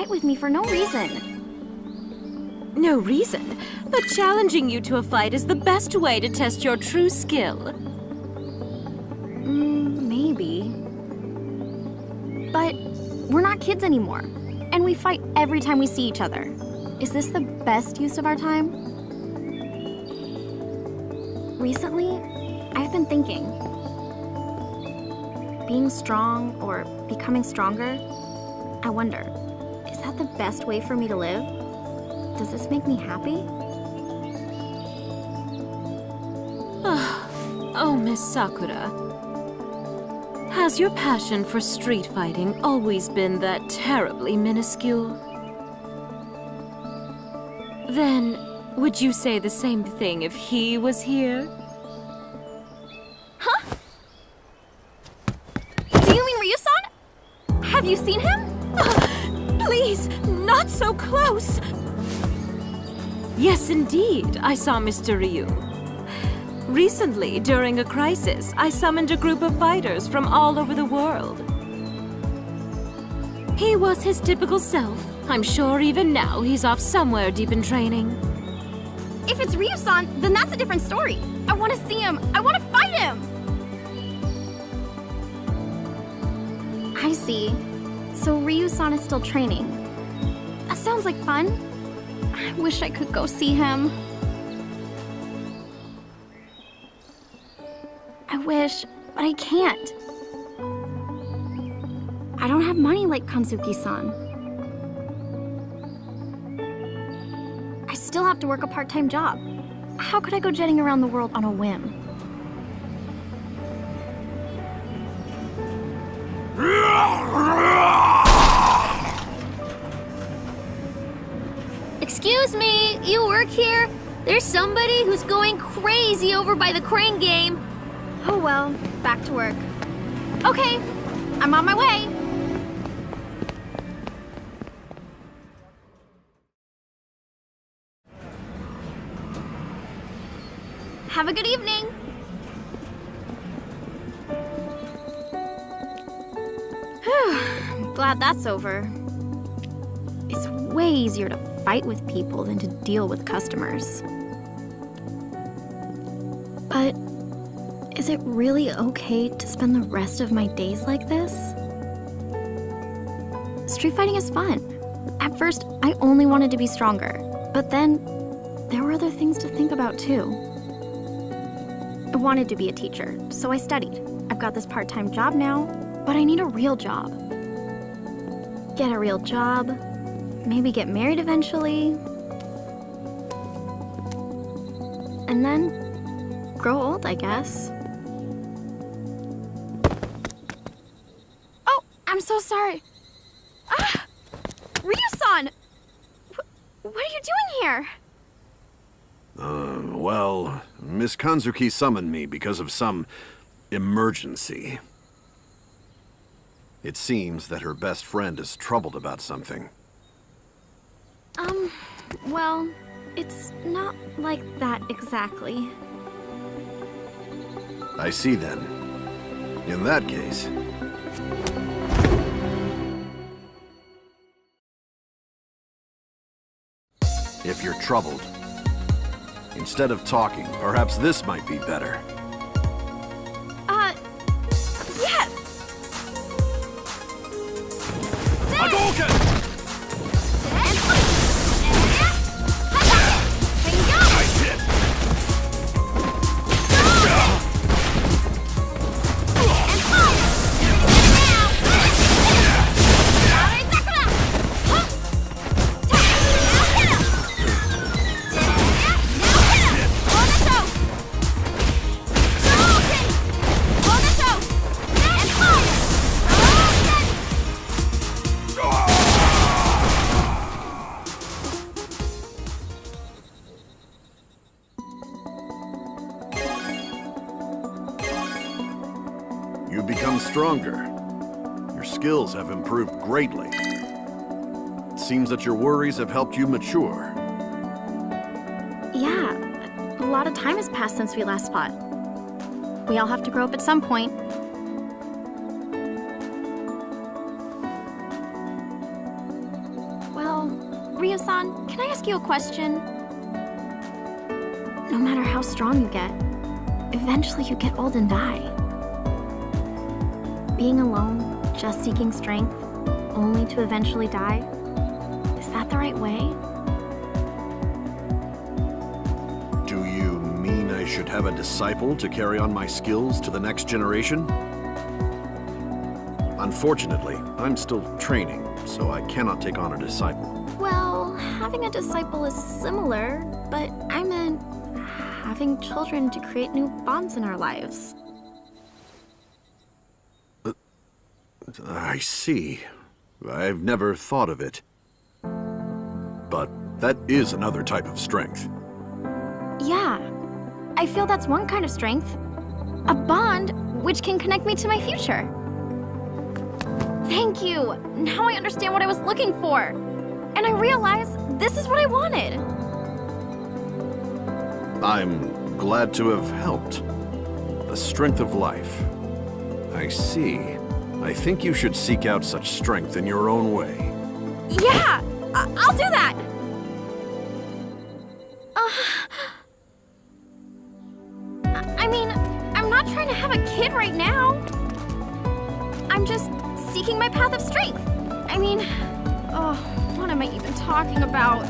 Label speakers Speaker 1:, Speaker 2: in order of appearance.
Speaker 1: fight with me for no reason.
Speaker 2: No reason, but challenging you to a fight is the best way to test your true skill.
Speaker 1: Maybe. But we're not kids anymore, and we fight every time we see each other. Is this the best use of our time? Recently, I've been thinking. Being strong or becoming stronger, I wonder, is that the best way for me to live? Does this make me happy?
Speaker 2: Oh, Miss Sakura. Has your passion for street fighting always been that terribly minuscule? Then, would you say the same thing if he was here?
Speaker 1: Huh? Do you mean Ryu-san? Have you seen him?
Speaker 2: Please, not so close! Yes, indeed, I saw Mr. Ryu. Recently, during a crisis, I summoned a group of fighters from all over the world. He was his typical self. I'm sure even now he's off somewhere deep in training.
Speaker 1: If it's Ryu-san, then that's a different story. I want to see him. I want to fight him. I see. So Ryu-san is still training. That sounds like fun. I wish I could go see him. I wish, but I can't. I don't have money like Kanzuki-san. I still have to work a part-time job. How could I go jetting around the world on a whim?
Speaker 3: Excuse me, you work here? There's somebody who's going crazy over by the crane game.
Speaker 1: Oh well, back to work. Okay, I'm on my way. Have a good evening. I'm glad that's over. It's way easier to fight with people than to deal with customers. But is it really okay to spend the rest of my days like this? Street fighting is fun. At first, I only wanted to be stronger, but then there were other things to think about too. I wanted to be a teacher, so I studied. I've got this part-time job now, but I need a real job. Get a real job, maybe get married eventually, and then grow old, I guess. Oh, I'm so sorry. Ah! Ryu-san! What are you doing here?
Speaker 4: Well, Miss Kanzuki summoned me because of some emergency. It seems that her best friend is troubled about something.
Speaker 1: Well, it's not like that exactly.
Speaker 4: I see then. In that case... If you're troubled, instead of talking, perhaps this might be better.
Speaker 1: Yes!
Speaker 4: Hadouken! Nice hit! You've become stronger. Your skills have improved greatly. It seems that your worries have helped you mature.
Speaker 1: Yeah, a lot of time has passed since we last fought. We all have to grow up at some point. Ryo-san, can I ask you a question? No matter how strong you get, eventually you get old and die. Being alone, just seeking strength, only to eventually die, is that the right way?
Speaker 4: Do you mean I should have a disciple to carry on my skills to the next generation? Unfortunately, I'm still training, so I cannot take on a disciple.
Speaker 1: Well, having a disciple is similar, but I meant having children to create new bonds in our lives.
Speaker 4: I see. I've never thought of it. But that is another type of strength.
Speaker 1: Yeah, I feel that's one kind of strength. A bond which can connect me to my future. Thank you! Now I understand what I was looking for. And I realize this is what I wanted.
Speaker 4: I'm glad to have helped. The strength of life. I see. I think you should seek out such strength in your own way.
Speaker 1: Yeah! I'll do that! I mean, I'm not trying to have a kid right now. I'm just seeking my path of strength. I mean, what am I even talking about?